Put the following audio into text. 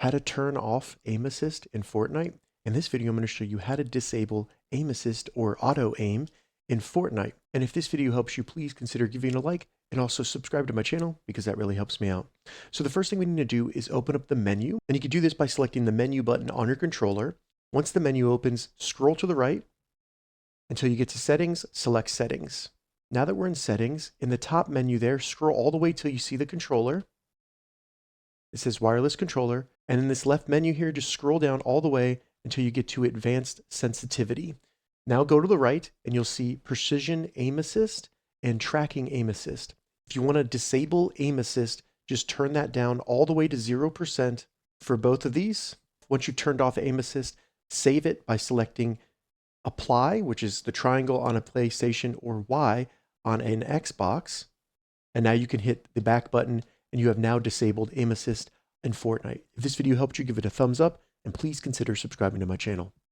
how to turn off aim assist in Fortnite. In this video, I'm going to show you how to disable aim assist or auto aim in Fortnite. And if this video helps you, please consider giving it a like and also subscribe to my channel because that really helps me out. So the first thing we need to do is open up the menu, and you can do this by selecting the menu button on your controller. Once the menu opens, scroll to the right until you get to settings, select settings. Now that we're in settings, in the top menu there, scroll all the way till you see the controller. It says wireless controller. And in this left menu here, just scroll down all the way until you get to advanced sensitivity. Now go to the right and you'll see precision aim assist and tracking aim assist. If you want to disable aim assist, just turn that down all the way to 0% for both of these. Once you've turned off aim assist, save it by selecting apply, which is the triangle on a PlayStation, or Y on an Xbox. And now you can hit the back button and you have now disabled aim assist in Fortnite. If this video helped you, give it a thumbs up and please consider subscribing to my channel.